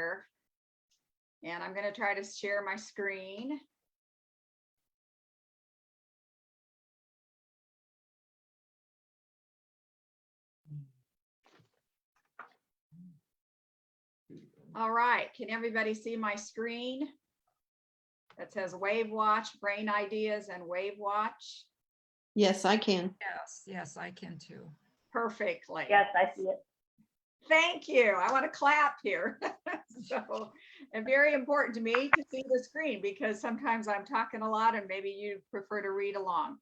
Chapter. And I'm going to try to share my screen. All right, can everybody see my screen? That says WAVwatch, Brain Ideas, and WAVwatch. Yes, I can. Yes, I can too. Perfectly. Yes, I see it. Thank you. I want to clap here. So, and very important to me to see the screen because sometimes I'm talking a lot and maybe you prefer to read along.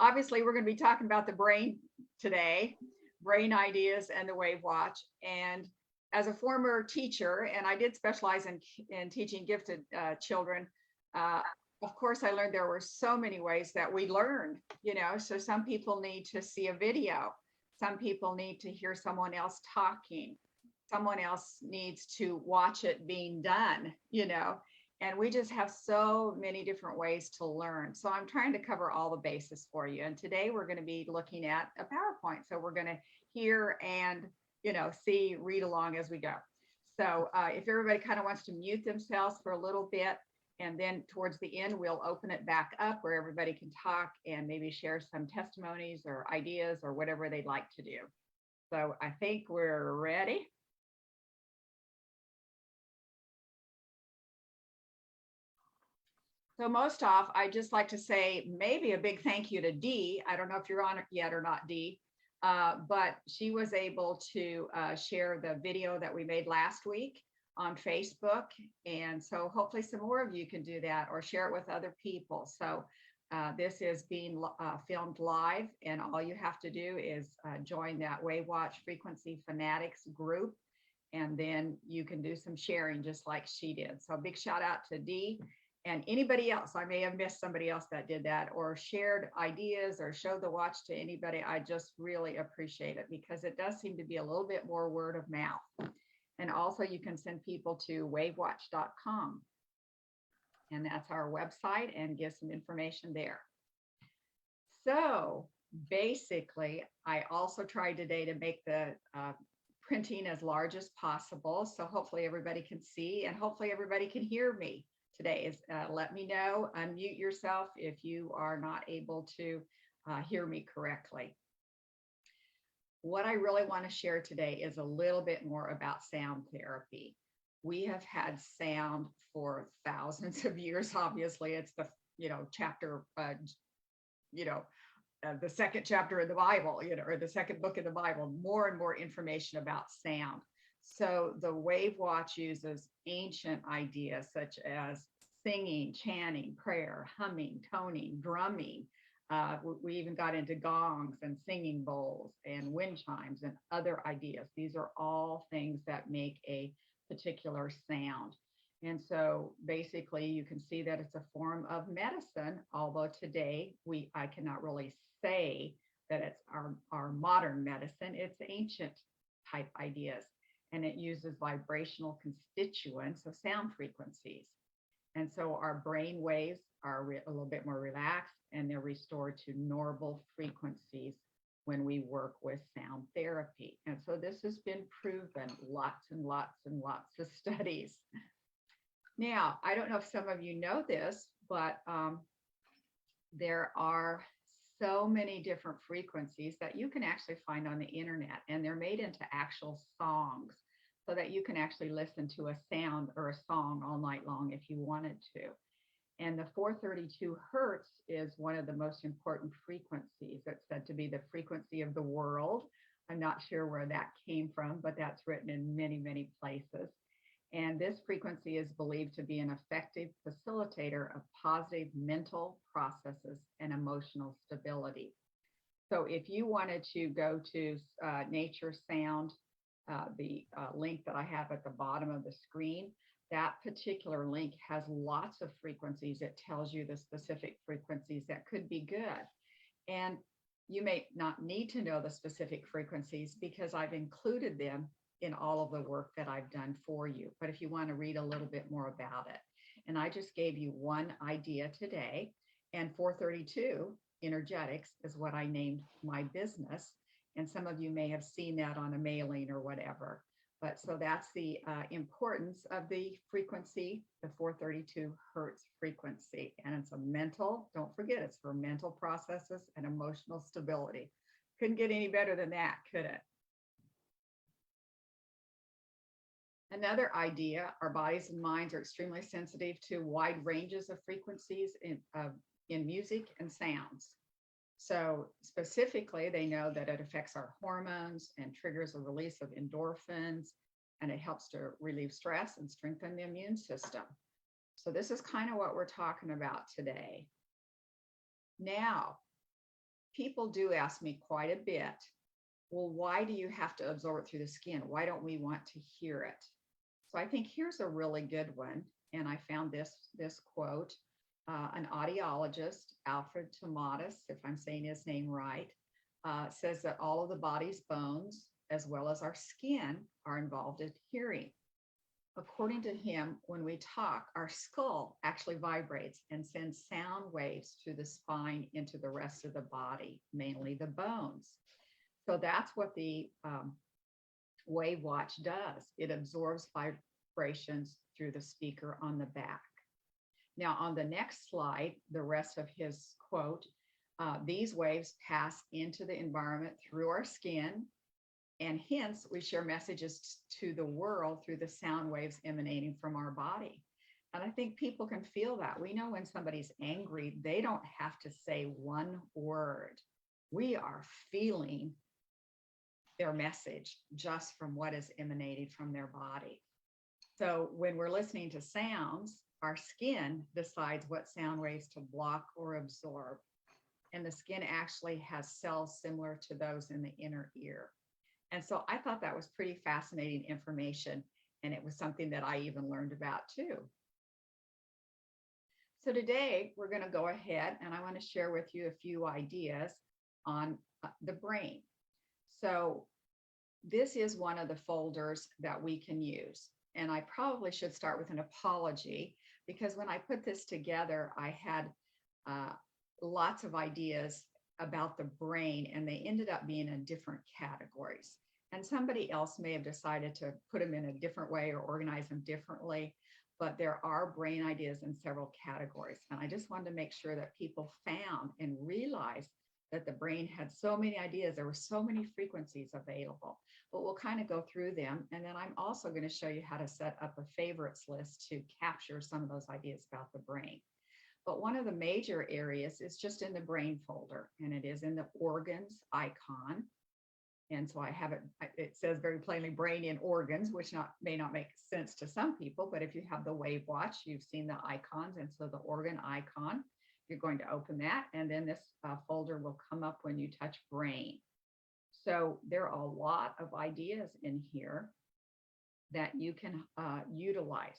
Obviously, we're going to be talking about the brain today, brain ideas and the WAVwatch. And as a former teacher, and I did specialize in teaching gifted children, of course, I learned there were so many ways that we learn, you know, so some people need to see a video. Some people need to hear someone else talking. Someone else needs to watch it being done, you know, and we just have so many different ways to learn. So I'm trying to cover all the bases for you. And today we're going to be looking at a PowerPoint. So we're going to hear and, you know, see, read along as we go. So if everybody kind of wants to mute themselves for a little bit, and then towards the end, we'll open it back up where everybody can talk and maybe share some testimonies or ideas or whatever they'd like to do. So I think we're ready. So most off, I just like to say maybe a big thank you to Dee. I don't know if you're on it yet or not, Dee, but she was able to share the video that we made last week on Facebook. And so hopefully some more of you can do that or share it with other people. So this is being filmed live, and all you have to do is join that WAVwatch Frequency Fanatics group, and then you can do some sharing just like she did. So big shout out to Dee and anybody else. I may have missed somebody else that did that or shared ideas or showed the watch to anybody. I just really appreciate it because it does seem to be a little bit more word of mouth. And also you can send people to WAVwatch.com. And that's our website, and give some information there. So basically, I also tried today to make the printing as large as possible. So hopefully everybody can see, and hopefully everybody can hear me today. Let me know, unmute yourself if you are not able to hear me correctly. What I really want to share today is a little bit more about sound therapy. We have had sound for thousands of years. Obviously, it's the chapter, the second chapter of the Bible, or the second book of the Bible. More and more information about sound. So the WAVwatch uses ancient ideas such as singing, chanting, prayer, humming, toning, drumming. We even got into gongs and singing bowls and wind chimes and other ideas. These are all things that make a particular sound. And so basically you can see that it's a form of medicine, although today I cannot really say that it's our modern medicine. It's ancient type ideas, and it uses vibrational constituents of sound frequencies. And so our brain waves are a little bit more relaxed, and they're restored to normal frequencies when we work with sound therapy. And so this has been proven, lots and lots and lots of studies. Now, I don't know if some of you know this, but there are so many different frequencies that you can actually find on the internet, and they're made into actual songs so that you can actually listen to a sound or a song all night long if you wanted to. And the 432 hertz is one of the most important frequencies. It's said to be the frequency of the world. I'm not sure where that came from, but that's written in many, many places. And this frequency is believed to be an effective facilitator of positive mental processes and emotional stability. So if you wanted to go to Nature Sound, the link that I have at the bottom of the screen, that particular link has lots of frequencies. It tells you the specific frequencies that could be good. And you may not need to know the specific frequencies because I've included them in all of the work that I've done for you. But if you want to read a little bit more about it, and I just gave you one idea today, and 432 energetics is what I named my business. And some of you may have seen that on a mailing or whatever. But so that's the importance of the frequency, the 432 hertz frequency. And it's a mental, don't forget, it's for mental processes and emotional stability. Couldn't get any better than that, could it? Another idea, our bodies and minds are extremely sensitive to wide ranges of frequencies in music and sounds. So specifically, they know that it affects our hormones and triggers a release of endorphins, and it helps to relieve stress and strengthen the immune system. So this is kind of what we're talking about today. Now, people do ask me quite a bit, well, why do you have to absorb it through the skin? Why don't we want to hear it? So I think here's a really good one. And I found this quote. An audiologist, Alfred Tomatis, if I'm saying his name right, says that all of the body's bones, as well as our skin, are involved in hearing. According to him, when we talk, our skull actually vibrates and sends sound waves through the spine into the rest of the body, mainly the bones. So that's what the WAVwatch does. It absorbs vibrations through the speaker on the back. Now, on the next slide, the rest of his quote, these waves pass into the environment through our skin, and hence we share messages to the world through the sound waves emanating from our body. And I think people can feel that. We know when somebody's angry, they don't have to say one word. We are feeling their message just from what is emanating from their body. So when we're listening to sounds, our skin decides what sound waves to block or absorb. And the skin actually has cells similar to those in the inner ear. And so I thought that was pretty fascinating information. And it was something that I even learned about too. So today we're going to go ahead and I want to share with you a few ideas on the brain. So this is one of the folders that we can use. And I probably should start with an apology because when I put this together, I had lots of ideas about the brain and they ended up being in different categories. And somebody else may have decided to put them in a different way or organize them differently, but there are brain ideas in several categories. And I just wanted to make sure that people found and realized that the brain had so many ideas. There were so many frequencies available, but we'll kind of go through them. And then I'm also going to show you how to set up a favorites list to capture some of those ideas about the brain. But one of the major areas is just in the brain folder, and it is in the organs icon. And so I have it says very plainly brain in organs, which may not make sense to some people, but if you have the WAVwatch, you've seen the icons. And so the organ icon, you're going to open that, and then this folder will come up when you touch brain. So there are a lot of ideas in here that you can utilize.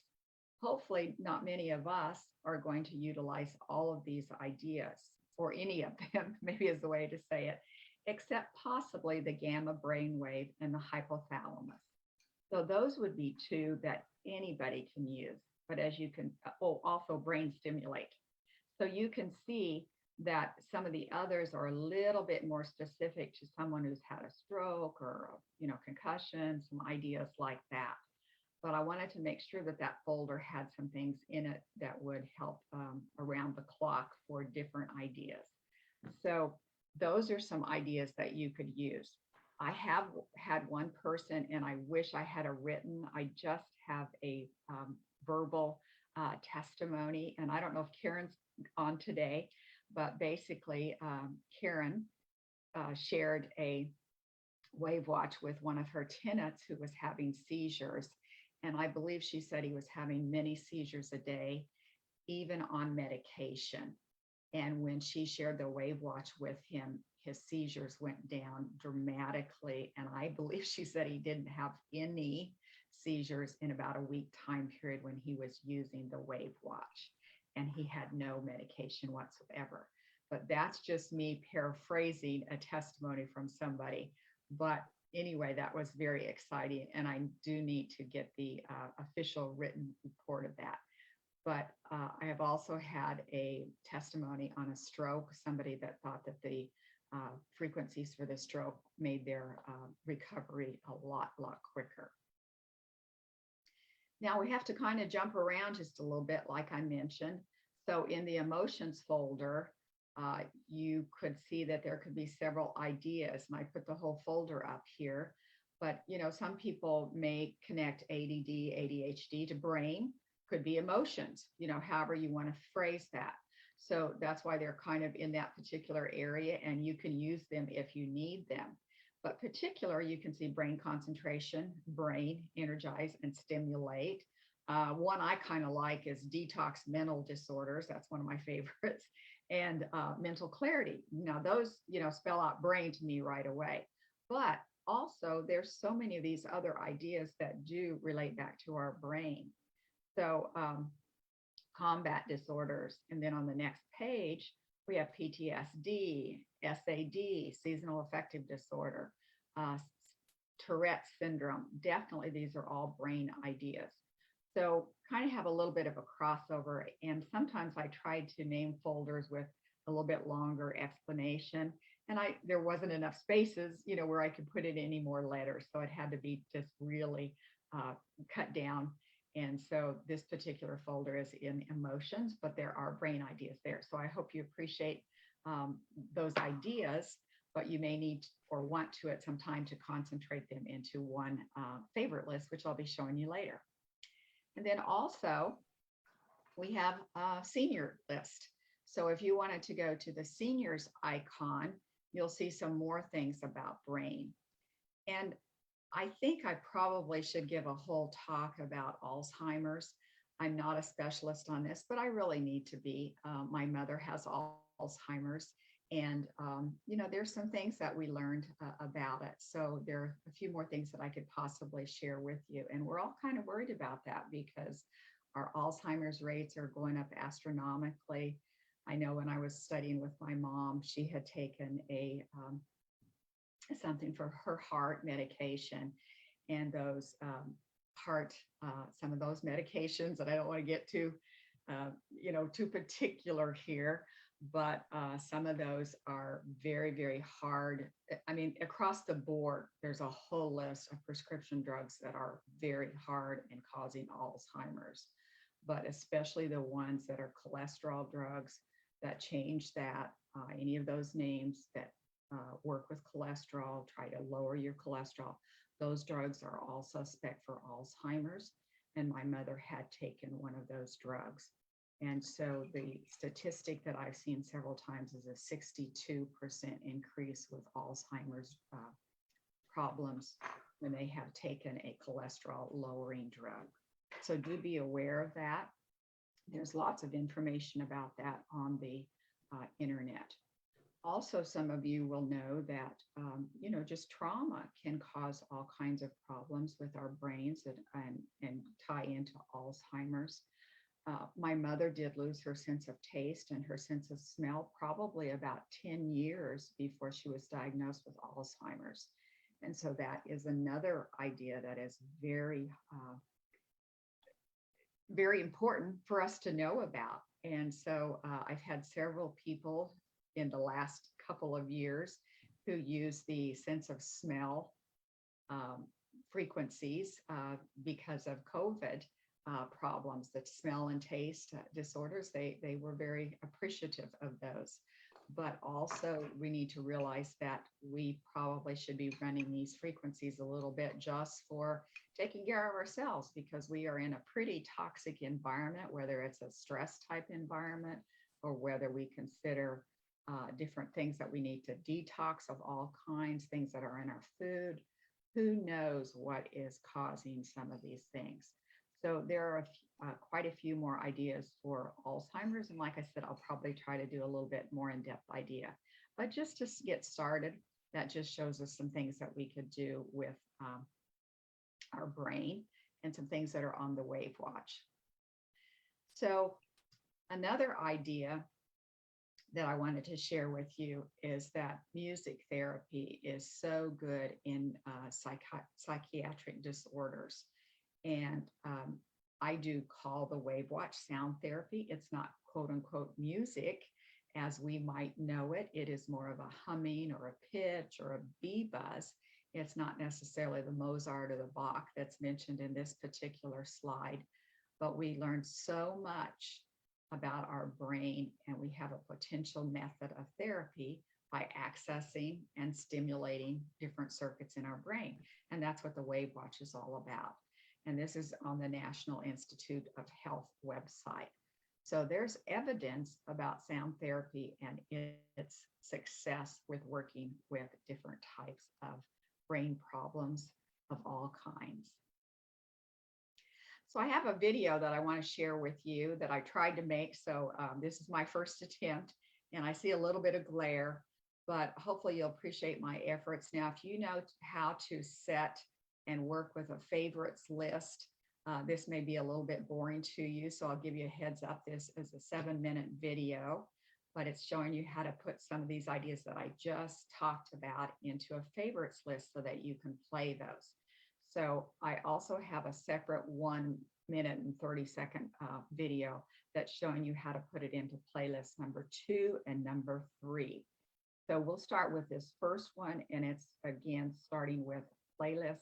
Hopefully not many of us are going to utilize all of these ideas or any of them, maybe is the way to say it, except possibly the gamma brainwave and the hypothalamus. So those would be two that anybody can use, but as you can, also brain stimulate. So you can see that some of the others are a little bit more specific to someone who's had a stroke or, concussion, some ideas like that. But I wanted to make sure that that folder had some things in it that would help around the clock for different ideas. So those are some ideas that you could use. I have had one person, and I wish I had a written, I just have a verbal testimony. And I don't know if Karen's on today, but basically Karen shared a WAVwatch with one of her tenants who was having seizures. And I believe she said he was having many seizures a day, even on medication. And when she shared the WAVwatch with him, his seizures went down dramatically. And I believe she said he didn't have any seizures in about a week time period when he was using the WAVwatch. And he had no medication whatsoever. But that's just me paraphrasing a testimony from somebody. But anyway, that was very exciting. And I do need to get the official written report of that. But I have also had a testimony on a stroke, somebody that thought that the frequencies for the stroke made their recovery a lot quicker. Now we have to kind of jump around just a little bit, like I mentioned. So in the emotions folder, you could see that there could be several ideas, and I put the whole folder up here. But some people may connect ADD, ADHD to brain, could be emotions, however you want to phrase that. So that's why they're kind of in that particular area, and you can use them if you need them. But particular, you can see brain concentration, brain, energize, and stimulate. One I kind of like is detox mental disorders. That's one of my favorites. And mental clarity. Now those, spell out brain to me right away. But also there's so many of these other ideas that do relate back to our brain. So combat disorders. And then on the next page, we have PTSD, SAD, seasonal affective disorder, Tourette's syndrome. Definitely, these are all brain ideas. So kind of have a little bit of a crossover. And sometimes I tried to name folders with a little bit longer explanation. And there wasn't enough spaces, where I could put in any more letters. So it had to be just really cut down. And so this particular folder is in emotions, but there are brain ideas there. So I hope you appreciate those ideas, but you may need or want to at some time to concentrate them into one favorite list, which I'll be showing you later. And then also we have a senior list. So if you wanted to go to the seniors icon, you'll see some more things about brain. And I think I probably should give a whole talk about Alzheimer's. I'm not a specialist on this, but I really need to be. My mother has Alzheimer's, and there's some things that we learned about it. So there are a few more things that I could possibly share with you. And we're all kind of worried about that because our Alzheimer's rates are going up astronomically. I know when I was studying with my mom, she had taken something for her heart medication, and those some of those medications that I don't want to get too particular here, but some of those are very, very hard. I mean, across the board, there's a whole list of prescription drugs that are very hard in causing Alzheimer's, but especially the ones that are cholesterol drugs that change that, any of those names that work with cholesterol, try to lower your cholesterol. Those drugs are all suspect for Alzheimer's. And my mother had taken one of those drugs. And so the statistic that I've seen several times is a 62% increase with Alzheimer's problems when they have taken a cholesterol lowering drug. So do be aware of that. There's lots of information about that on the internet. Also, some of you will know that, just trauma can cause all kinds of problems with our brains and tie into Alzheimer's. My mother did lose her sense of taste and her sense of smell probably about 10 years before she was diagnosed with Alzheimer's. And so that is another idea that is very, very important for us to know about. And so I've had several people in the last couple of years who use the sense of smell frequencies because of COVID problems, that smell and taste disorders. They were very appreciative of those. But also we need to realize that we probably should be running these frequencies a little bit just for taking care of ourselves, because we are in a pretty toxic environment, whether it's a stress type environment or whether we consider different things that we need to detox of all kinds, things that are in our food. Who knows what is causing some of these things? So there are quite a few more ideas for Alzheimer's. And like I said, I'll probably try to do a little bit more in-depth idea. But just to get started, that just shows us some things that we could do with our brain and some things that are on the WAVwatch. So another idea that I wanted to share with you is that music therapy is so good in psychiatric disorders. And I do call the WAVwatch sound therapy. It's not quote unquote music as we might know it. It is more of a humming or a pitch or a bee buzz. It's not necessarily the Mozart or the Bach that's mentioned in this particular slide, but we learned so much about our brain, and we have a potential method of therapy by accessing and stimulating different circuits in our brain. And that's what the WAVwatch is all about. And this is on the National Institute of Health website. So there's evidence about sound therapy and its success with working with different types of brain problems of all kinds. So I have a video that I want to share with you that I tried to make. So this is my first attempt, and I see a little bit of glare, but hopefully you'll appreciate my efforts. Now, if you know how to set and work with a favorites list, this may be a little bit boring to you, so I'll give you a heads up. This is a 7-minute video, but it's showing you how to put some of these ideas that I just talked about into a favorites list so that you can play those. So I also have a separate 1-minute and 30-second video that's showing you how to put it into playlist number 2 and number 3. So we'll start with this first one, and it's again starting with playlist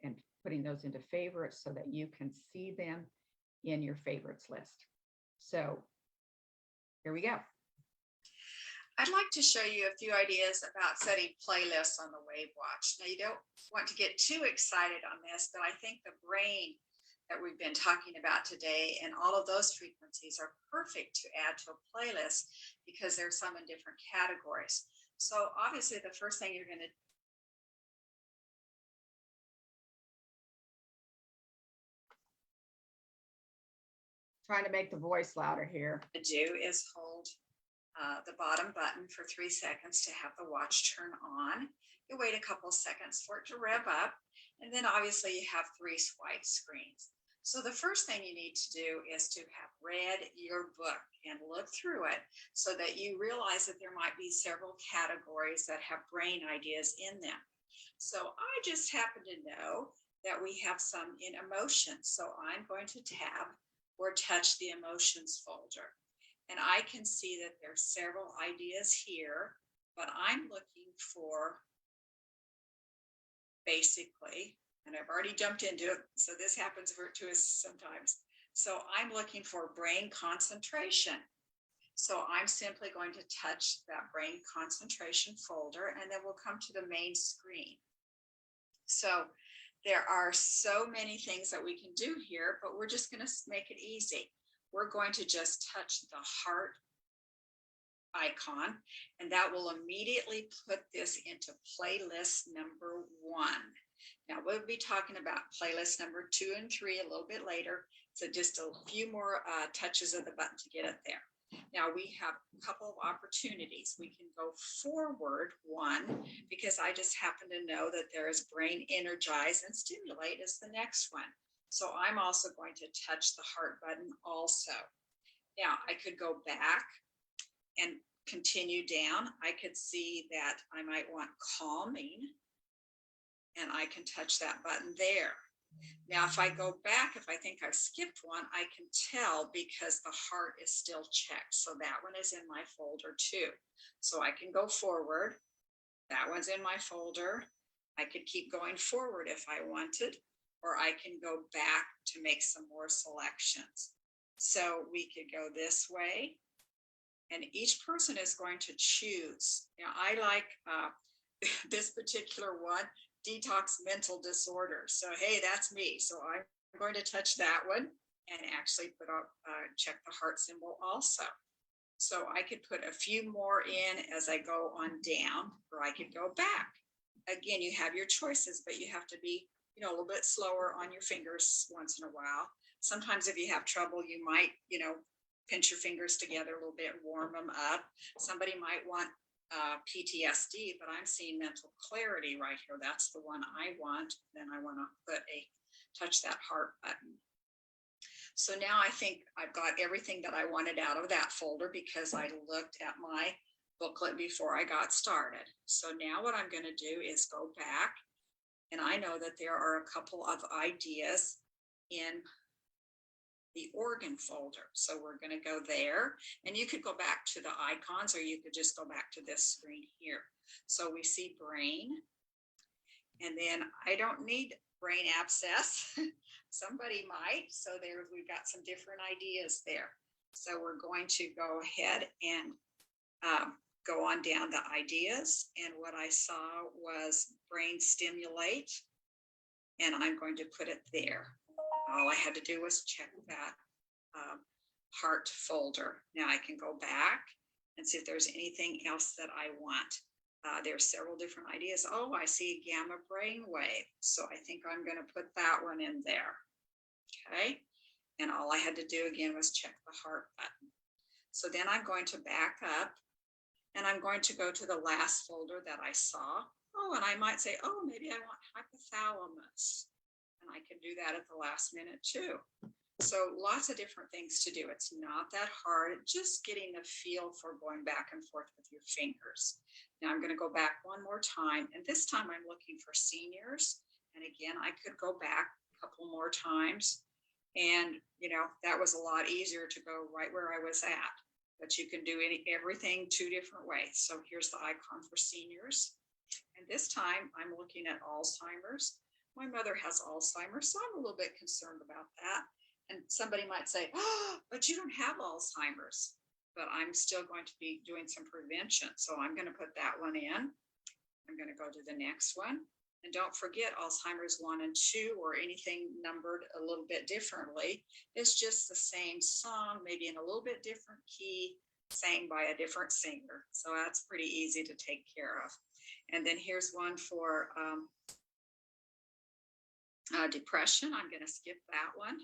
and putting those into favorites so that you can see them in your favorites list. So here we go. I'd like to show you a few ideas about setting playlists on the WAVwatch. Now, you don't want to get too excited on this, but I think the brain that we've been talking about today and all of those frequencies are perfect to add to a playlist because there's some in different categories. So obviously the first thing you're going to Trying to make the voice louder here. do is hold the bottom button for 3 seconds to have the watch turn on. You wait a couple seconds for it to rev up, and then obviously you have 3 swipe screens. So the first thing you need to do is to have read your book and look through it so that you realize that there might be several categories that have brain ideas in them. So I just happen to know that we have some in emotions. So I'm going to tab or touch the emotions folder. And I can see that there's several ideas here, but I'm looking for basically, and I've already jumped into it, so this happens to us sometimes. So I'm looking for brain concentration. So I'm simply going to touch that brain concentration folder, and then we'll come to the main screen. So there are so many things that we can do here, but we're just going to make it easy. We're going to just touch the heart icon, and that will immediately put this into playlist number 1. Now we'll be talking about playlist number 2 and 3 a little bit later. So just a few more touches of the button to get it there. Now we have a couple of opportunities. We can go forward 1 because I just happen to know that there is brain energize and stimulate is the next one. So I'm also going to touch the heart button also. Now I could go back and continue down. I could see that I might want calming, and I can touch that button there. Now, if I go back, if I think I've skipped one, I can tell because the heart is still checked. So that one is in my folder too. So I can go forward. That one's in my folder. I could keep going forward if I wanted, or I can go back to make some more selections. So we could go this way, and each person is going to choose. Now, I like this particular one, detox mental disorder. So, hey, that's me. So I'm going to touch that one and actually put up, check the heart symbol also. So I could put a few more in as I go on down, or I could go back. Again, you have your choices, but you have to be, a little bit slower on your fingers once in a while. Sometimes if you have trouble, you might, pinch your fingers together a little bit, warm them up. Somebody might want PTSD, but I'm seeing mental clarity right here. That's the one I want. Then I want to touch that heart button. So now I think I've got everything that I wanted out of that folder because I looked at my booklet before I got started. So now what I'm going to do is go back, and I know that there are a couple of ideas in the organ folder. So we're going to go there, and you could go back to the icons, or you could just go back to this screen here. So we see brain, And then I don't need brain abscess. Somebody might. So there we've got some different ideas there. So we're going to go ahead and go on down the ideas. And what I saw was brain stimulate. And I'm going to put it there. All I had to do was check that heart folder. Now I can go back and see if there's anything else that I want. There's several different ideas. Oh, I see a gamma brainwave. So I think I'm going to put that one in there. Okay. And all I had to do again was check the heart button. So then I'm going to back up and I'm going to go to the last folder that I saw. Oh, and I might say, oh, maybe I want hypothalamus. And I can do that at the last minute too. So lots of different things to do. It's not that hard, just getting a feel for going back and forth with your fingers. Now I'm going to go back one more time. And this time I'm looking for seniors. And again, I could go back a couple more times. And, you know, that was a lot easier to go right where I was at. But you can do everything two different ways. So here's the icon for seniors. And this time I'm looking at Alzheimer's. My mother has Alzheimer's, so I'm a little bit concerned about that. And somebody might say, oh, but you don't have Alzheimer's. But I'm still going to be doing some prevention. So I'm going to put that one in. I'm going to go to the next one. And don't forget Alzheimer's 1 and 2 or anything numbered a little bit differently. It's just the same song, maybe in a little bit different key, sang by a different singer. So that's pretty easy to take care of. And then here's one for depression. I'm going to skip that one.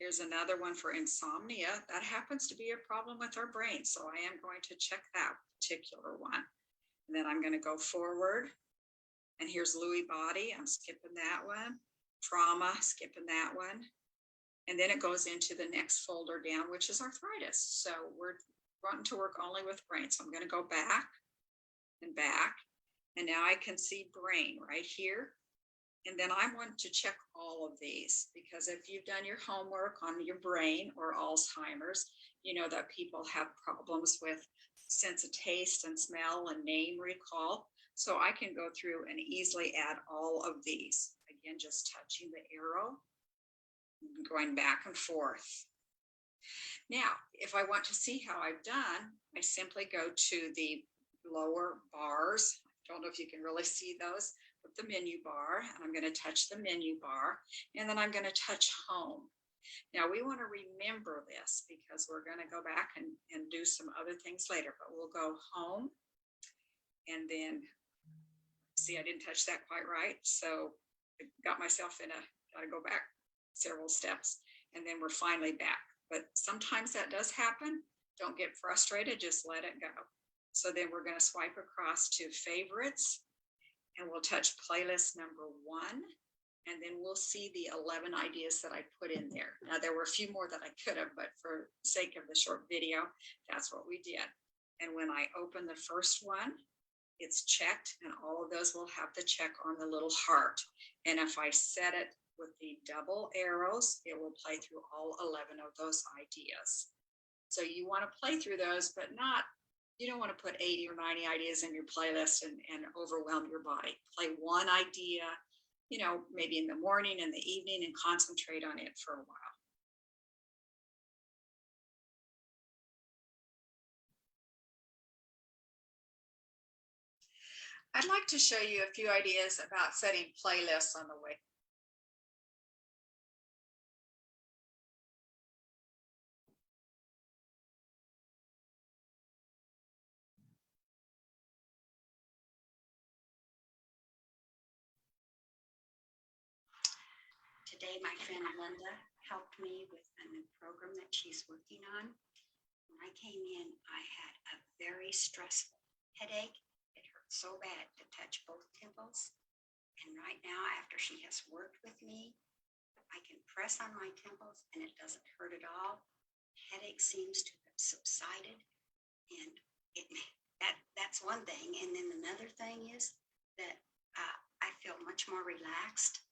Here's another one for insomnia. That happens to be a problem with our brain. So I am going to check that particular one. And then I'm going to go forward. And here's Lewy body. I'm skipping that one. Trauma, skipping that one. And then it goes into the next folder down, which is arthritis. So we're wanting to work only with brain. So I'm going to go back and back. And now I can see brain right here. And then I want to check all of these, because if you've done your homework on your brain or Alzheimer's, you know that people have problems with sense of taste and smell and name recall. So I can go through and easily add all of these. Again, just touching the arrow, going back and forth. Now, if I want to see how I've done, I simply go to the lower bars. I don't know if you can really see those. With the menu bar, and I'm going to touch the menu bar, and then I'm going to touch home. Now we want to remember this because we're going to go back and do some other things later, but we'll go home, and then see, I didn't touch that quite right, so I got myself in gotta go back several steps, and then we're finally back. But sometimes that does happen. Don't get frustrated, just let it go. So then we're going to swipe across to favorites. And we'll touch playlist number 1, and then we'll see the 11 ideas that I put in there. Now, there were a few more that I could have, but for sake of the short video, that's what we did. And when I open the first one, it's checked, and all of those will have the check on the little heart. And if I set it with the double arrows, it will play through all 11 of those ideas. So you want to play through those, but not, you don't want to put 80 or 90 ideas in your playlist and overwhelm your body. Play one idea, you know, maybe in the morning and the evening, and concentrate on it for a while. I'd like to show you a few ideas about setting playlists on the way. Today, my friend Linda helped me with a new program that she's working on. When I came in, I had a very stressful headache. It hurt so bad to touch both temples. And right now, after she has worked with me, I can press on my temples and it doesn't hurt at all. Headache seems to have subsided, and that's one thing. And then another thing is that I feel much more relaxed.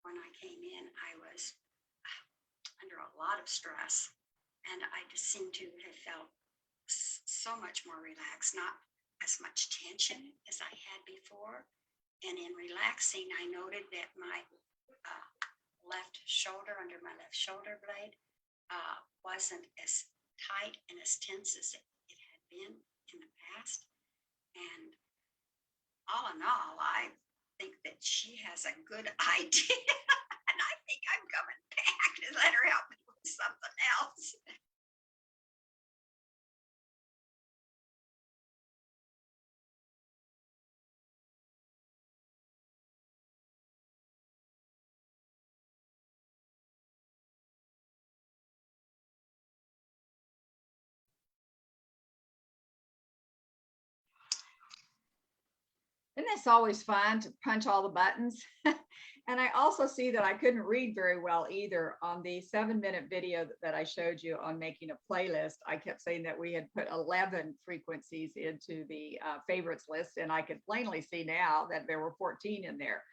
When I came in, I was under a lot of stress, and I just seemed to have felt so much more relaxed, not as much tension as I had before. And in relaxing, I noted that my left shoulder, under my left shoulder blade, wasn't as tight and as tense as it had been in the past. And all in all, I think that she has a good idea. And I think I'm coming back to let her help me with something else. Isn't this always fun to punch all the buttons? And I also see that I couldn't read very well either on the 7-minute video that I showed you on making a playlist. I kept saying that we had put 11 frequencies into the favorites list, and I could plainly see now that there were 14 in there.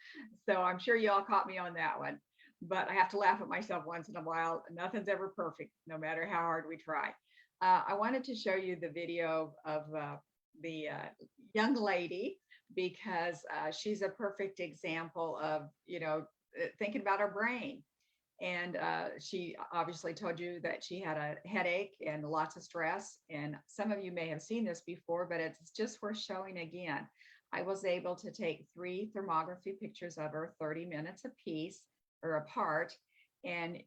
So I'm sure you all caught me on that one, but I have to laugh at myself once in a while. Nothing's ever perfect, no matter how hard we try. I wanted to show you the video of the young lady, because she's a perfect example of, thinking about our brain. And she obviously told you that she had a headache and lots of stress. And some of you may have seen this before, but it's just worth showing again. I was able to take 3 thermography pictures of her, 30 minutes apiece or apart. And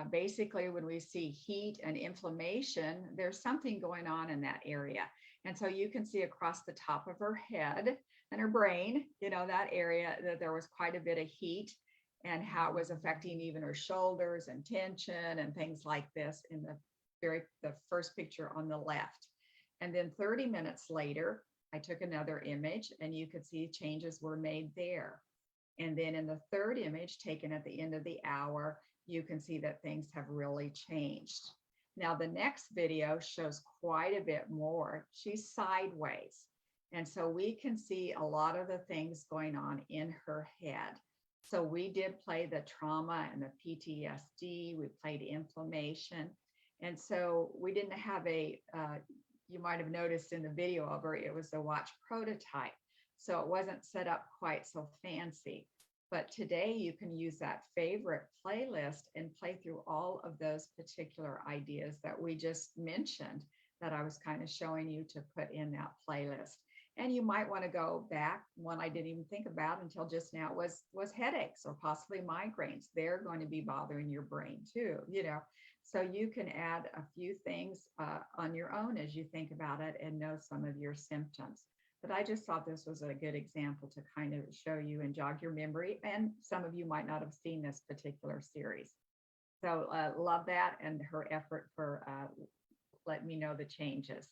basically, when we see heat and inflammation, there's something going on in that area. And so you can see across the top of her head and her brain, that area, that there was quite a bit of heat, and how it was affecting even her shoulders and tension and things like this in the first picture on the left. And then 30 minutes later, I took another image, and you could see changes were made there. And then in the third image, taken at the end of the hour, you can see that things have really changed. Now, the next video shows quite a bit more. She's sideways. And so we can see a lot of the things going on in her head. So we did play the trauma and the PTSD. We played inflammation. And so we didn't have you might have noticed in the video of her, it was a watch prototype. So it wasn't set up quite so fancy. But today you can use that favorite playlist and play through all of those particular ideas that we just mentioned, that I was kind of showing you to put in that playlist. And you might want to go back. One I didn't even think about until just now was headaches or possibly migraines. They're going to be bothering your brain too, So you can add a few things on your own as you think about it and know some of your symptoms. But I just thought this was a good example to kind of show you and jog your memory. And some of you might not have seen this particular series. So love that, and her effort for letting me know the changes.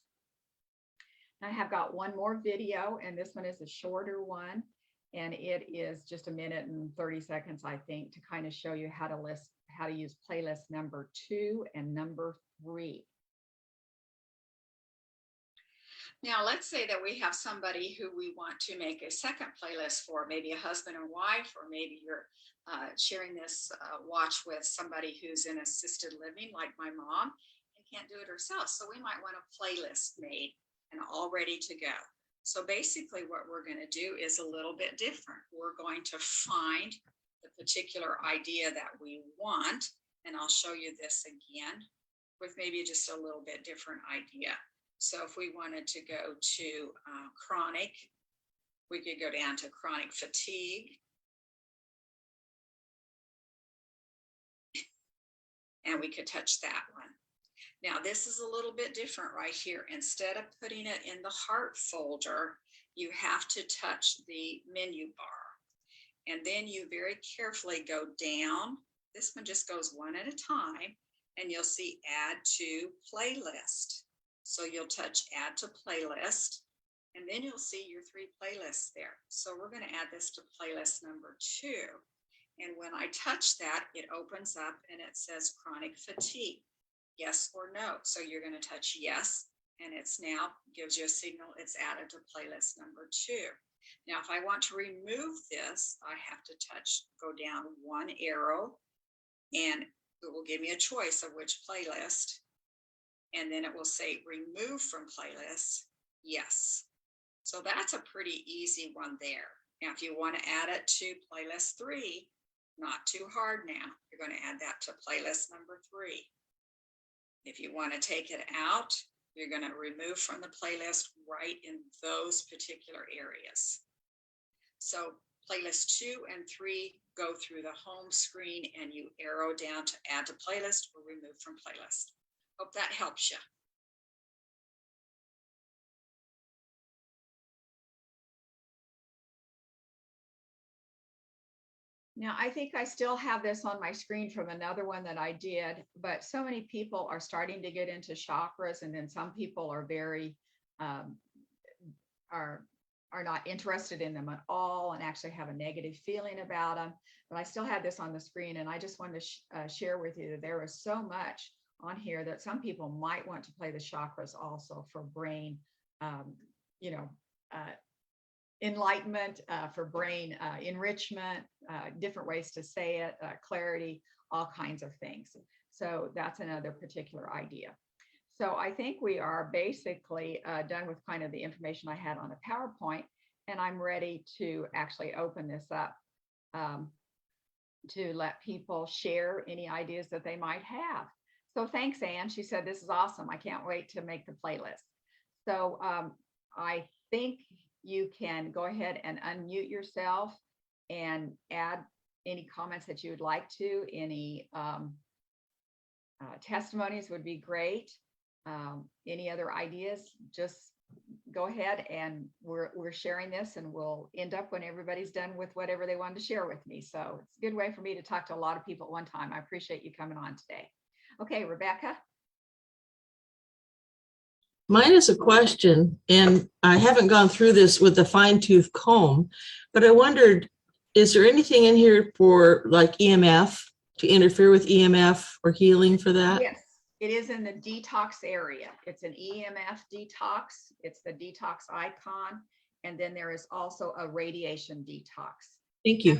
I have got one more video, and this one is a shorter one, and it is just 1 minute and 30 seconds, I think, to kind of show you how to use playlist number 2 and number 3. Now, let's say that we have somebody who we want to make a second playlist for, maybe a husband and wife, or maybe you're sharing this watch with somebody who's in assisted living, like my mom, and can't do it herself. So we might want a playlist made and all ready to go. So basically what we're going to do is a little bit different. We're going to find the particular idea that we want, and I'll show you this again with maybe just a little bit different idea. So if we wanted to go to chronic, we could go down to chronic fatigue. And we could touch that one. Now, this is a little bit different right here. Instead of putting it in the heart folder, you have to touch the menu bar. And then you very carefully go down. This one just goes one at a time, and you'll see add to playlist. So you'll touch add to playlist, and then you'll see your 3 playlists there. So we're going to add this to playlist number 2. And when I touch that, it opens up and it says chronic fatigue. Yes or no. So you're going to touch yes, and it's now gives you a signal it's added to playlist number 2. Now, if I want to remove this, I have to go down one arrow, and it will give me a choice of which playlist. And then it will say remove from playlist, yes. So that's a pretty easy one there. Now, if you want to add it to playlist 3, not too hard now, you're going to add that to playlist number 3. If you want to take it out, you're going to remove from the playlist right in those particular areas. So playlist 2 and 3 go through the home screen and you arrow down to add to playlist or remove from playlist. Hope that helps you. Now, I think I still have this on my screen from another one that I did, but so many people are starting to get into chakras, and then some people are very, are not interested in them at all and actually have a negative feeling about them. But I still have this on the screen, and I just wanted to share with you that there is so much on here that some people might want to play the chakras also for brain, enlightenment, for brain enrichment, different ways to say it, clarity, all kinds of things. So that's another particular idea. So I think we are basically done with kind of the information I had on the PowerPoint, and I'm ready to actually open this up to let people share any ideas that they might have. So thanks, Anne. She said, this is awesome. I can't wait to make the playlist. So I think you can go ahead and unmute yourself and add any comments that you would like to. Any testimonies would be great. Any other ideas, just go ahead, and we're sharing this, and we'll end up when everybody's done with whatever they wanted to share with me. So it's a good way for me to talk to a lot of people at one time. I appreciate you coming on today. Okay, Rebecca. Mine is a question, and I haven't gone through this with a fine-tooth comb, but I wondered, is there anything in here for like EMF, to interfere with EMF or healing for that? Yes, it is in the detox area. It's an EMF detox. It's the detox icon. And then there is also a radiation detox. Thank you.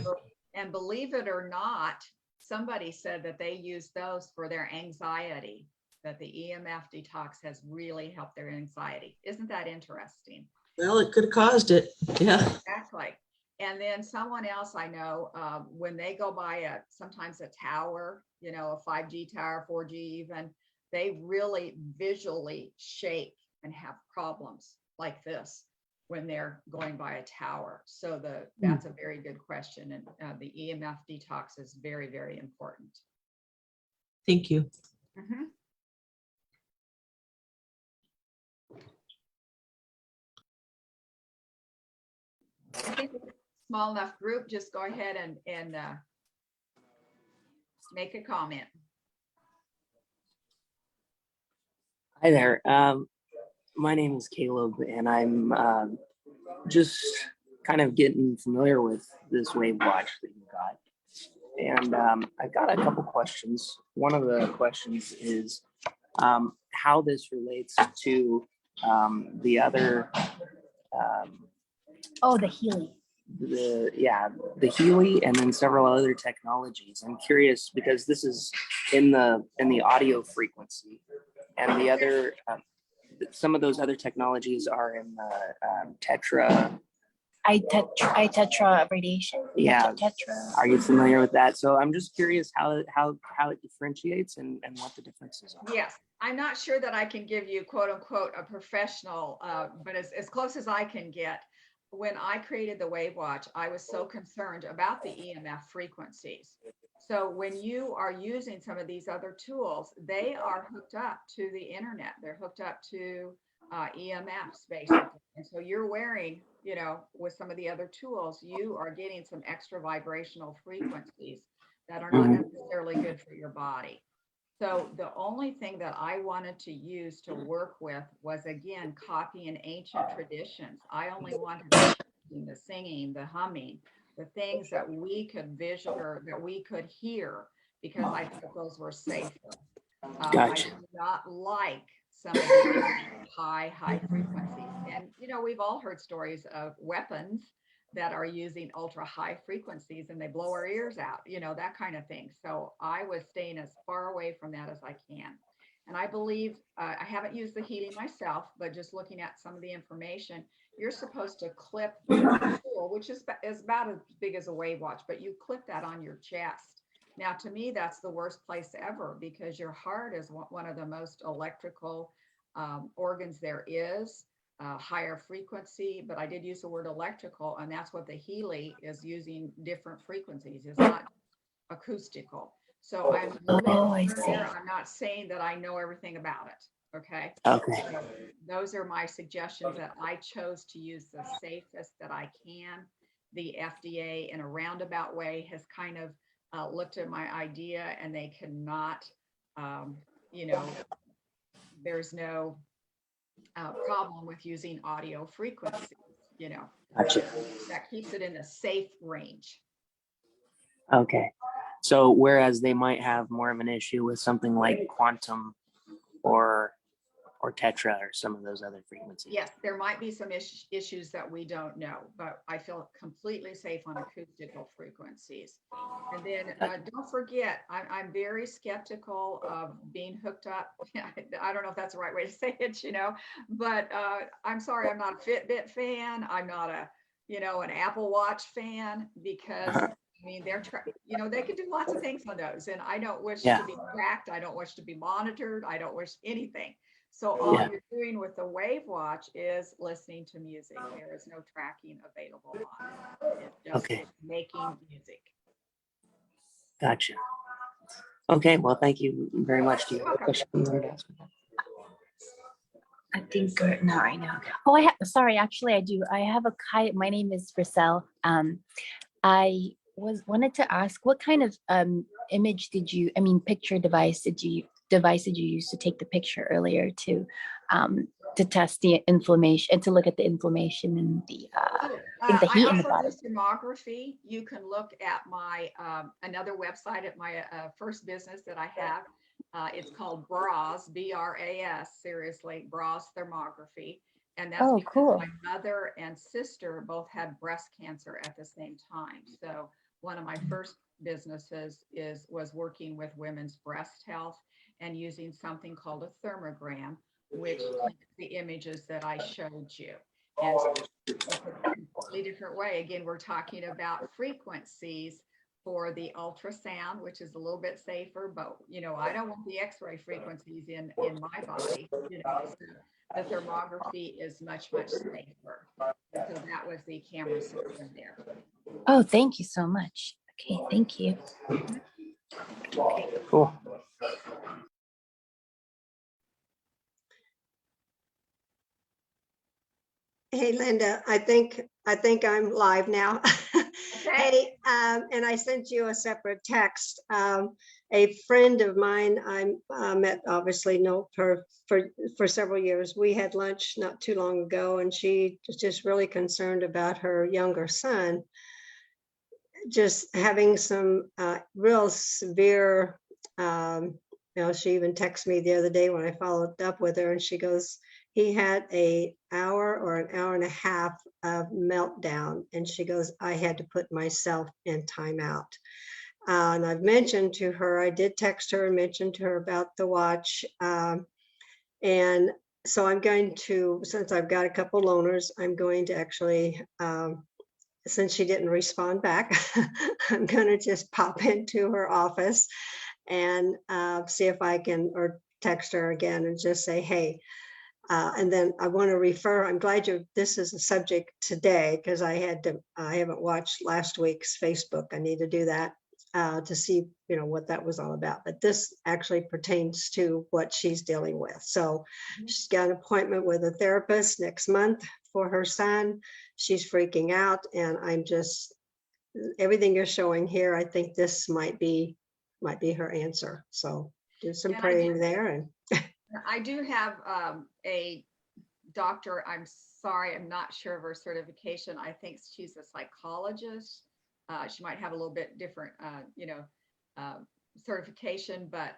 And believe it or not, somebody said that they use those for their anxiety, that the EMF detox has really helped their anxiety. Isn't that interesting? Well, it could have caused it. Yeah. Exactly. And then someone else I know, when they go by sometimes a tower, a 5G tower, 4G even, they really visually shake and have problems like this when they're going by a tower. So that's a very good question. And the EMF detox is very, very important. Thank you. Mm-hmm. I think it's a small enough group, just go ahead and make a comment. Hi there. My name is Caleb, and I'm just kind of getting familiar with this WAVwatch that you got. And I've got a couple questions. One of the questions is how this relates to the other. The Healy. The Healy, and then several other technologies. I'm curious because this is in the audio frequency, and the other some of those other technologies are in the tetra. Tetra radiation. Yeah. Tetra. Are you familiar with that? So I'm just curious how it differentiates and what the differences are. Yes, I'm not sure that I can give you quote unquote a professional, but as close as I can get. When I created the WAVwatch, I was so concerned about the EMF frequencies. So when you are using some of these other tools, they are hooked up to the internet. They're hooked up to EMFs basically. And so you're wearing, with some of the other tools, you are getting some extra vibrational frequencies that are not necessarily good for your body. So the only thing that I wanted to use to work with was, again, copying ancient traditions. I only wanted the singing, the humming, the things that we could visual or that we could hear, because I thought those were safer. Gotcha. I do not like some of the high frequencies. And, we've all heard stories of weapons that are using ultra high frequencies and they blow our ears out, that kind of thing. So I was staying as far away from that as I can. And I believe, I haven't used the Healy myself, but just looking at some of the information, you're supposed to clip the tool, which is about as big as a WAVwatch, but you clip that on your chest. Now, to me, that's the worst place ever, because your heart is one of the most electrical organs there is, higher frequency, but I did use the word electrical, and that's what the Healy is using, different frequencies. It's not acoustical. So I'm a little Oh, I bit see. there. I'm not saying that I know everything about it. Okay. Okay. So those are my suggestions, that I chose to use the safest that I can. The FDA, in a roundabout way, has kind of looked at my idea, and they cannot, you know, there's no problem with using audio frequencies, you know, Gotcha. that keeps it in a safe range. Okay. So whereas they might have more of an issue with something like quantum or tetra or some of those other frequencies. Yes, there might be some issues that we don't know, but I feel completely safe on acoustical frequencies. And then don't forget, I'm very skeptical of being hooked up. I don't know if that's the right way to say it, you know, but I'm sorry, I'm not a Fitbit fan. I'm not a, you know, an Apple Watch fan, because I mean, you know, they could do lots of things on those, and I don't wish Yeah. to be tracked. I don't wish to be monitored. I don't wish anything. So all Yeah. you're doing with the WAVwatch is listening to music. There is no tracking available on it. It's just Okay. making music. Gotcha. Okay. Well, thank you very much. Do you have a Welcome. question you wanted to ask me? I think not right now. Oh, sorry, actually I do. I have my name is Rissel. I wanted to ask, what kind of picture device did you use to take the picture earlier to test the inflammation and to look at the inflammation in the I think the heat in the I body? also do thermography. You can look at my another website at my first business that I have. It's called BRAS, BRAS, seriously, BRAS Thermography. And that's Oh, because cool. my mother and sister both had breast cancer at the same time. So one of my first businesses was working with women's breast health and using something called a thermogram, which takes the images that I showed you. And so it's a completely different way. Again, we're talking about frequencies for the ultrasound, which is a little bit safer, but you know, I don't want the X-ray frequencies in my body, you know, so the thermography is much, much safer. And so that was the camera system there. Oh, thank you so much. Okay, thank you. Cool. Hey, Linda, I think I'm live now. Okay. Hey, and I sent you a separate text. A friend of mine I met, obviously know her for several years. We had lunch not too long ago, and she was just really concerned about her younger son just having some real severe, she even texted me the other day when I followed up with her, and she goes, he had an hour or an hour and a half of meltdown. And she goes, I had to put myself in timeout. And I've mentioned to her, I did text her and mention to her about the watch. And so I'm going to, since I've got a couple loaners, I'm going to actually, since she didn't respond back, I'm going to just pop into her office and see if I can, or text her again and just say, hey, and then I want to refer, I'm glad this is a subject today, because I haven't watched last week's Facebook. I need to do that to see, what that was all about. But this actually pertains to what she's dealing with. So she's got an appointment with a therapist next month for her son. She's freaking out, and I'm just, everything you're showing here, I think this might be her answer. So do some And praying there. And I do have a doctor. I'm sorry, I'm not sure of her certification. I think she's a psychologist. She might have a little bit different, certification, but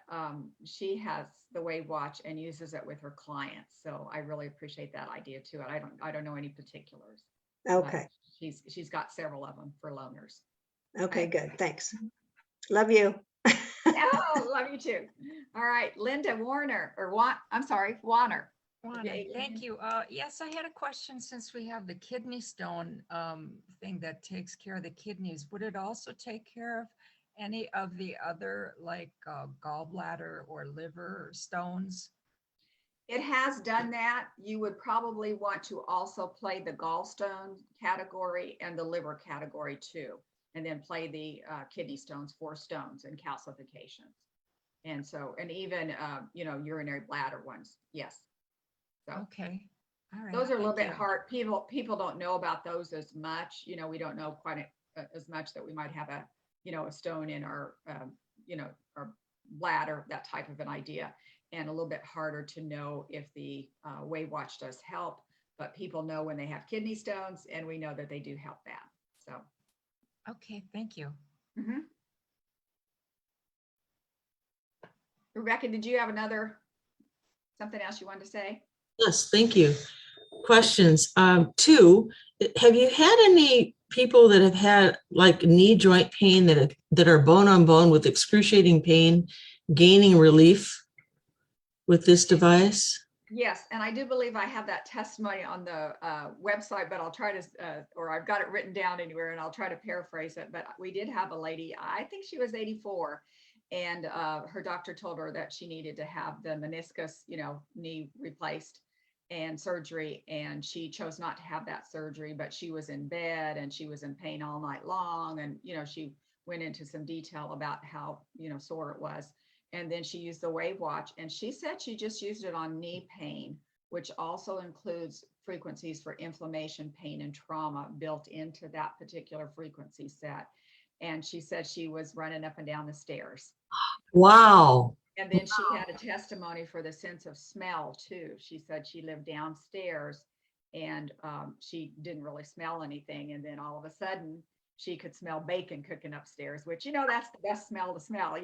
she has the WAVwatch and uses it with her clients. So I really appreciate that idea too. And I don't know any particulars. okay. She's got several of them for loaners. Okay, good. Thanks. Love you. Oh, love you too. All right, Linda Warner, or I'm sorry, Warner. Juana, Okay. thank you. Yes, I had a question since we have the kidney stone thing that takes care of the kidneys. Would it also take care of any of the other like gallbladder or liver stones? It has done that. You would probably want to also play the gallstone category and the liver category too, and then play the kidney stones, 4 stones and calcifications. And so, and even, urinary bladder ones. Yes. So Okay. All right. those are a little thank bit you. hard. People don't know about those as much. We don't know quite as much that we might have a stone in our, our bladder, that type of an idea. And a little bit harder to know if the WAVwatch does help, but people know when they have kidney stones, and we know that they do help that. So, Okay, thank you. mhm. Rebecca, did you have something else you wanted to say? Yes, thank you. Questions. 2, have you had any people that have had like knee joint pain that are bone on bone with excruciating pain gaining relief with this device? Yes, and I do believe I have that testimony on the website, but I'll try to, or I've got it written down anywhere, and I'll try to paraphrase it. But we did have a lady, I think she was 84, and her doctor told her that she needed to have the meniscus, knee replaced and surgery, and she chose not to have that surgery, but she was in bed and she was in pain all night long, and she went into some detail about how sore it was. And then she used the WAVwatch, and she said she just used it on knee pain, which also includes frequencies for inflammation, pain, and trauma built into that particular frequency set. And she said she was running up and down the stairs. Wow. And then she had a testimony for the sense of smell too. She said she lived downstairs and she didn't really smell anything. And then all of a sudden she could smell bacon cooking upstairs, which, that's the best smell to smell,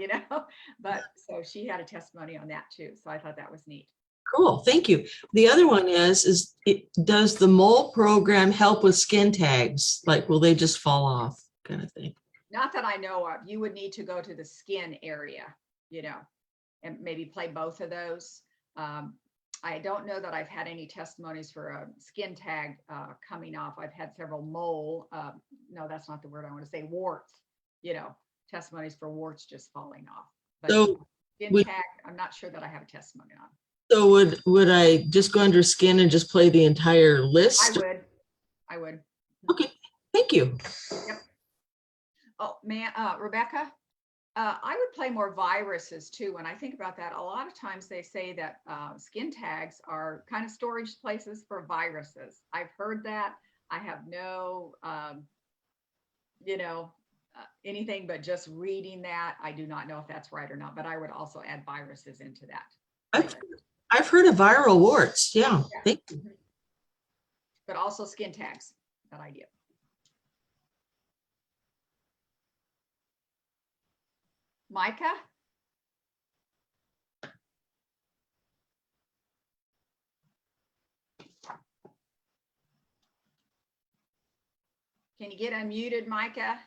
but so she had a testimony on that too. So I thought that was neat. Cool, thank you. The other one is does the mole program help with skin tags? Like, will they just fall off kind of thing? Not that I know of. You would need to go to the skin area, and maybe play both of those. I don't know that I've had any testimonies for a skin tag coming off. I've had several mole, no, that's not the word I want to say, warts, testimonies for warts just falling off. But So skin tag, I'm not sure that I have a testimony on. So would I just go under skin and just play the entire list? I would. Okay, thank you. Yep. Oh, man, Rebecca, I would play more viruses too. When I think about that, a lot of times they say that skin tags are kind of storage places for viruses. I've heard that. I have no, anything but just reading that. I do not know if that's right or not, but I would also add viruses into that. I've heard of viral warts. Yeah, thank you. But also skin tags, that idea. Micah? Can you get unmuted, Micah?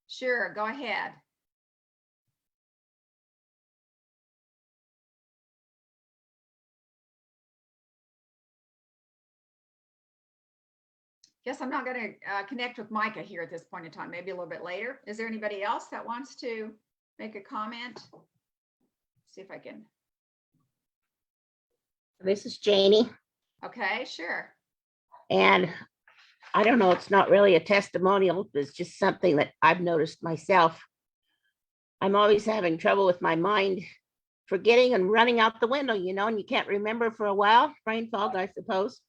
Sure, go ahead. Guess I'm not going to connect with Micah here at this point in time, maybe a little bit later. Is there anybody else that wants to make a comment? See if I can. This is Janie, Okay, sure. and I don't know, it's not really a testimonial, it's just something that I've noticed myself. I'm always having trouble with my mind forgetting and running out the window, and you can't remember for a while, brain fog, I suppose.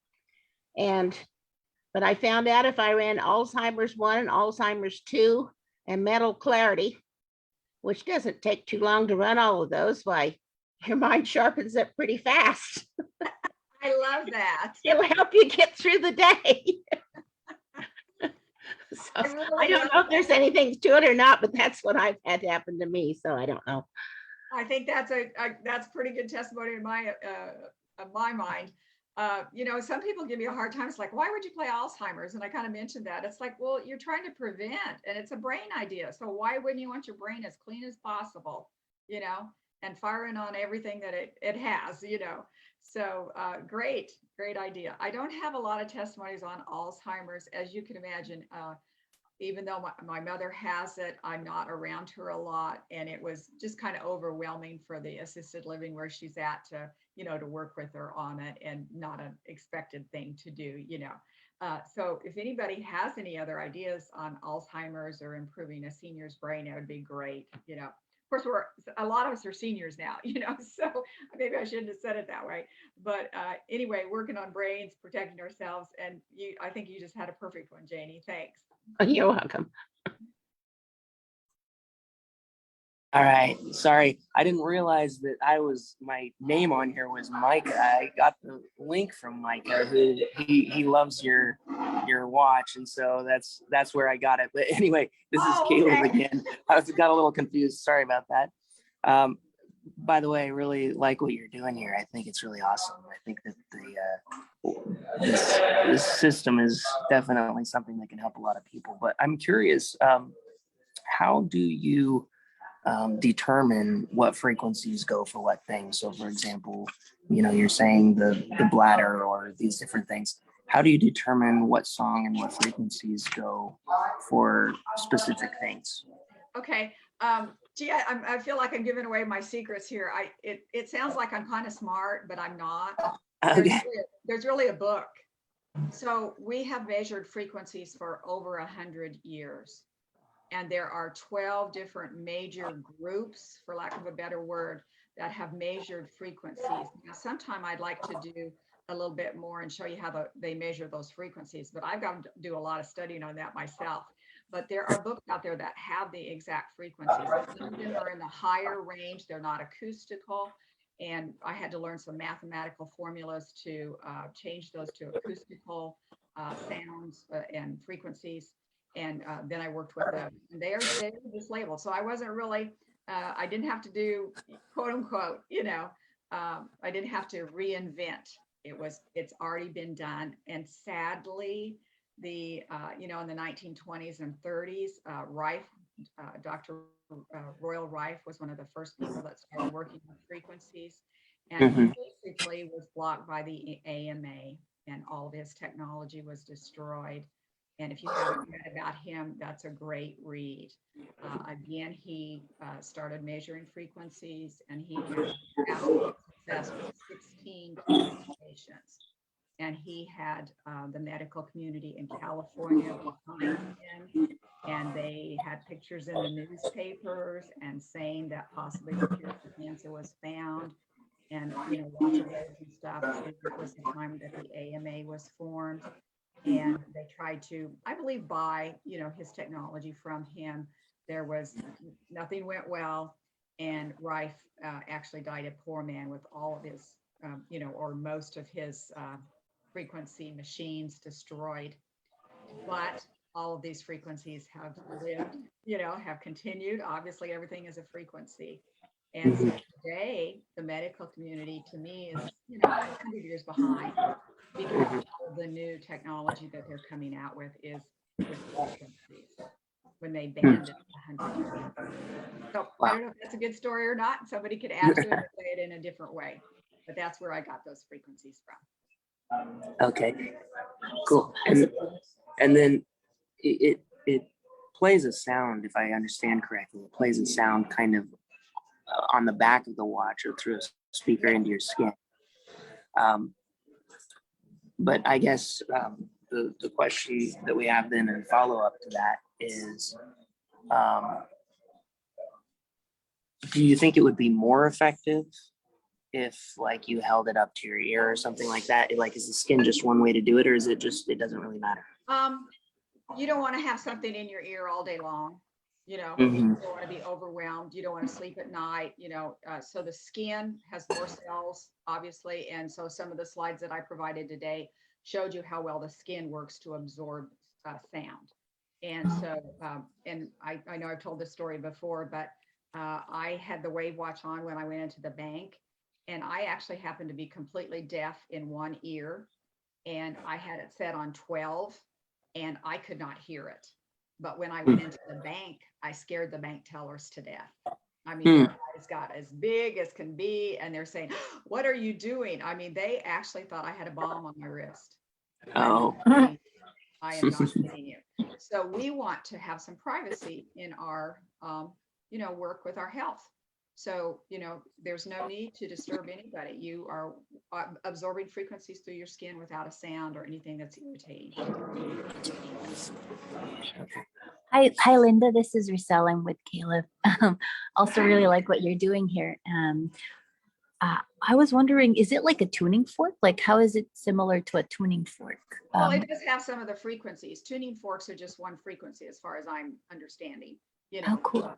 But I found out if I ran Alzheimer's 1 and Alzheimer's 2 and mental clarity, which doesn't take too long to run all of those, why your mind sharpens up pretty fast. I love that. It'll help you get through the day. So I really I don't love know if there's anything to it or not, but that's what I've had happen to me. So I don't know. I think that's pretty good testimony in my mind. Some people give me a hard time. It's like, why would you play Alzheimer's? And I kind of mentioned that. It's like, well, you're trying to prevent, and it's a brain idea. So why wouldn't you want your brain as clean as possible, and firing on everything that it has. So great idea. I don't have a lot of testimonies on Alzheimer's, as you can imagine. Even though my mother has it, I'm not around her a lot. And it was just kind of overwhelming for the assisted living where she's at to work with her on it, and not an expected thing to do. So if anybody has any other ideas on Alzheimer's or improving a senior's brain, it would be great. Of course, a lot of us are seniors now, so maybe I shouldn't have said it that way. But anyway, working on brains, protecting ourselves. And I think you just had a perfect one, Janie. Thanks. You're welcome. All right. Sorry. I didn't realize that my name on here was Micah. I got the link from Micah, who he loves your watch. And so that's where I got it. But anyway, this is Caleb again. I got a little confused. Sorry about that. By the way, I really like what you're doing here. I think it's really awesome. I think that this system is definitely something that can help a lot of people. But I'm curious, how do you determine what frequencies go for what things? So for example, you're saying the bladder or these different things. How do you determine what song and what frequencies go for specific things? Okay. Gee, I feel like I'm giving away my secrets here. It sounds like I'm kind of smart, but I'm not. Okay. There's really a book. So we have measured frequencies for over 100 years. And there are 12 different major groups, for lack of a better word, that have measured frequencies. Now, sometime I'd like to do a little bit more and show you how they measure those frequencies, but I've got to do a lot of studying on that myself. But there are books out there that have the exact frequencies. Some of them are in the higher range. They're not acoustical. And I had to learn some mathematical formulas to change those to acoustical sounds and frequencies. And then I worked with them. And they are just labeled. So I wasn't really, I didn't have to do quote unquote, I didn't have to reinvent. It's already been done. And sadly, in the 1920s and 30s, Rife, Dr. Royal Rife was one of the first people that started working with frequencies. And he basically was blocked by the AMA, and all of his technology was destroyed. And if you haven't read about him, that's a great read. Again, he started measuring frequencies, and he had absolute success with 16 cancer patients. And he had the medical community in California behind him. And they had pictures in the newspapers and saying that possibly the cure for cancer was found, and lots of ways and stuff. And that was the time that the AMA was formed. And they tried to, I believe, buy, his technology from him. Nothing went well. And Rife actually died a poor man with all of his, or most of his frequency machines destroyed. But all of these frequencies have lived, have continued. Obviously, everything is a frequency. And so today, the medical community, to me, is, 100 years behind, because all of the new technology that they're coming out with is with frequencies, when they banned it 100 years ago. So I don't know if that's a good story or not. Somebody could add to it or say it in a different way, but that's where I got those frequencies from. Okay, cool. And then it plays a sound, if I understand correctly. It plays a sound kind of on the back of the watch or through a speaker into your skin. But I guess the question that we have then and follow up to that is, do you think it would be more effective if like you held it up to your ear or something like that? Like, is the skin just one way to do it, or is it just, it doesn't really matter? You don't want to have something in your ear all day long. You don't want to be overwhelmed. You don't want to sleep at night, so the skin has more cells, obviously. And so some of the slides that I provided today showed you how well the skin works to absorb sound. And so, and I know I've told this story before, but I had the WAVwatch on when I went into the bank, and I actually happened to be completely deaf in one ear, and I had it set on 12, and I could not hear it. But when I went into the bank, I scared the bank tellers to death. I mean, their eyes got as big as can be, and they're saying, "What are you doing?" I mean, they actually thought I had a bomb on my wrist. Oh, I am not kidding you. So we want to have some privacy in our, work with our health. So, there's no need to disturb anybody. You are absorbing frequencies through your skin without a sound or anything that's irritating. Hi, Linda. This is Rochelle. I'm with Caleb. Also, really like what you're doing here. I was wondering, is it like a tuning fork? Like, how is it similar to a tuning fork? Well, it does have some of the frequencies. Tuning forks are just one frequency, as far as I'm understanding. Oh, cool.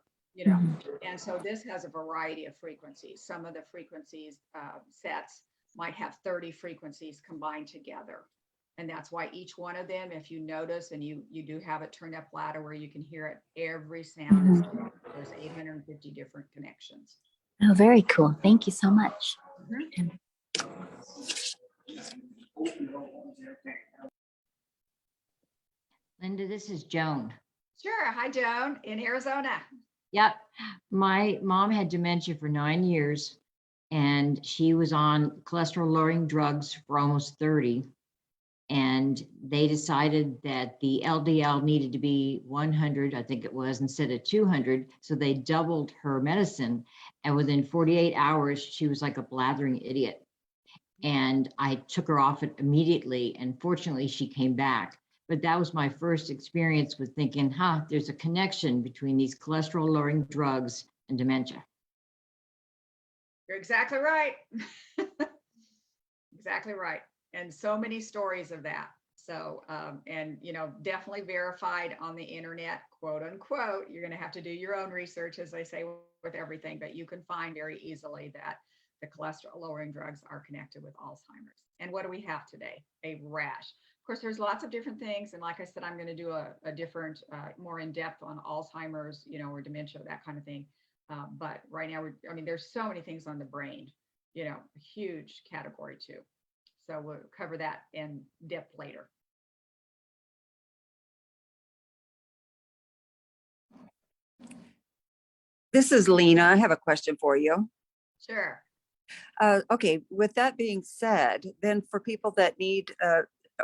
And so this has a variety of frequencies. Some of the frequencies sets might have 30 frequencies combined together. And that's why each one of them, if you notice, and you do have it turned up louder where you can hear it, every sound is different. There's 850 different connections. Oh, very cool. Thank you so much. Linda, this is Joan. Sure. Hi, Joan, in Arizona. Yep. My mom had dementia for 9 years, and she was on cholesterol lowering drugs for almost 30. And they decided that the LDL needed to be 100, I think it was, instead of 200. So they doubled her medicine. And within 48 hours, she was like a blathering idiot. And I took her off it immediately. And fortunately, she came back. But that was my first experience with thinking, there's a connection between these cholesterol lowering drugs and dementia. You're exactly right. Exactly right. And so many stories of that. So, definitely verified on the internet, quote unquote. You're going to have to do your own research, as I say with everything, but you can find very easily that the cholesterol lowering drugs are connected with Alzheimer's. And what do we have today? A rash. Of course, there's lots of different things. And like I said, I'm going to do a different, more in depth on Alzheimer's, or dementia, that kind of thing. But right now, there's so many things on the brain, a huge category too. So we'll cover that in depth later. This is Lena. I have a question for you. Sure. Okay, with that being said, then for people that need,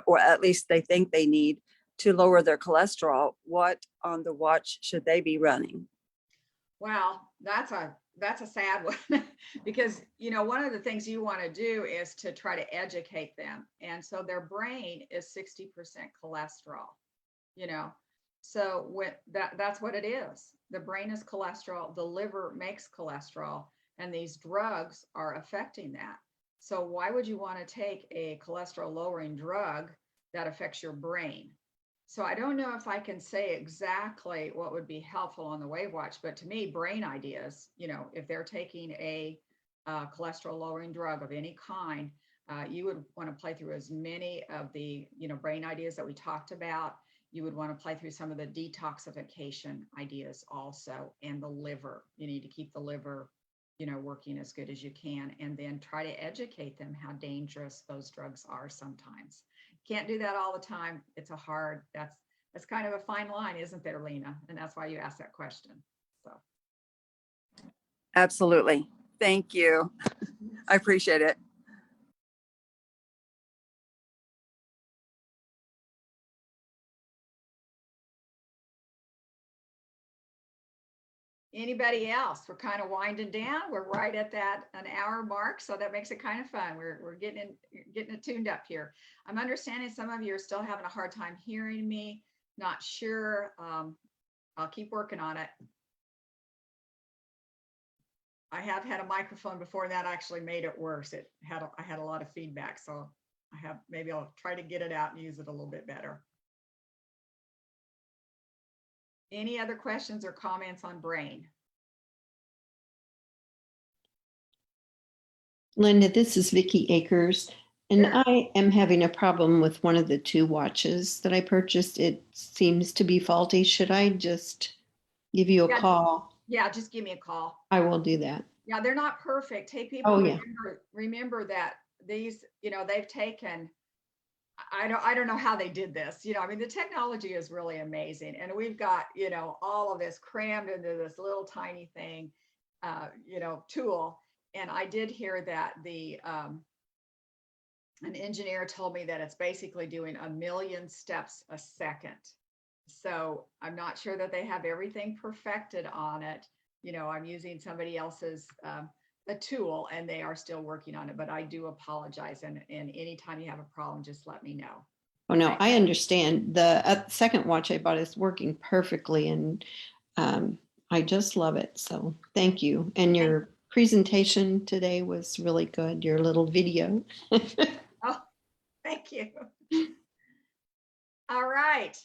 or at least they think they need to lower their cholesterol, what on the watch should they be running? Well, that's a sad one because, one of the things you want to do is to try to educate them. And so their brain is 60% cholesterol, so that's what it is. The brain is cholesterol, the liver makes cholesterol, and these drugs are affecting that. So why would you want to take a cholesterol lowering drug that affects your brain? So I don't know if I can say exactly what would be helpful on the WAVwatch, but to me, brain ideas, if they're taking a cholesterol lowering drug of any kind, you would want to play through as many of the, brain ideas that we talked about. You would want to play through some of the detoxification ideas also, and the liver. You need to keep the liver, working as good as you can, and then try to educate them how dangerous those drugs are sometimes. Can't do that all the time. It's that's kind of a fine line, isn't there, Lena? And that's why you asked that question. So. Absolutely. Thank you. I appreciate it. Anybody else? We're kind of winding down. We're right at an hour mark, so that makes it kind of fun. We're getting it tuned up here. I'm understanding some of you are still having a hard time hearing me. Not sure. I'll keep working on it. I have had a microphone before, and that actually made it worse. I had a lot of feedback, so maybe I'll try to get it out and use it a little bit better. Any other questions or comments on brain? Linda, this is Vicki Akers. And Sure. I am having a problem with one of the two watches that I purchased. It seems to be faulty. Should I just give you a Yeah. call? Yeah, just give me a call. I will do that. Yeah, they're not perfect. Hey, people, Oh, yeah. remember that these, they've taken, I don't know how they did this. I mean, the technology is really amazing. And we've got, all of this crammed into this little tiny thing, tool. And I did hear that an engineer told me that it's basically doing 1 million steps a second. So I'm not sure that they have everything perfected on it. I'm using somebody else's a tool and they are still working on it, but I do apologize. And anytime you have a problem, just let me know. Oh, no, Okay. I understand. The second watch I bought is working perfectly and I just love it. So thank you. And your presentation today was really good, your little video. Oh, thank you. All right.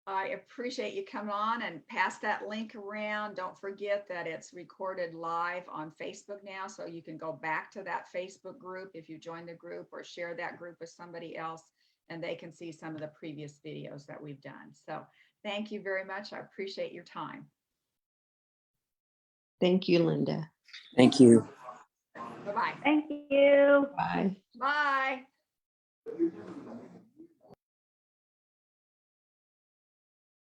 I appreciate you coming on and pass that link around. Don't forget that it's recorded live on Facebook now, so you can go back to that Facebook group if you join the group or share that group with somebody else, and they can see some of the previous videos that we've done. So thank you very much. I appreciate your time. Thank you, Linda. Thank you. Bye-bye. Thank you. Bye. Bye.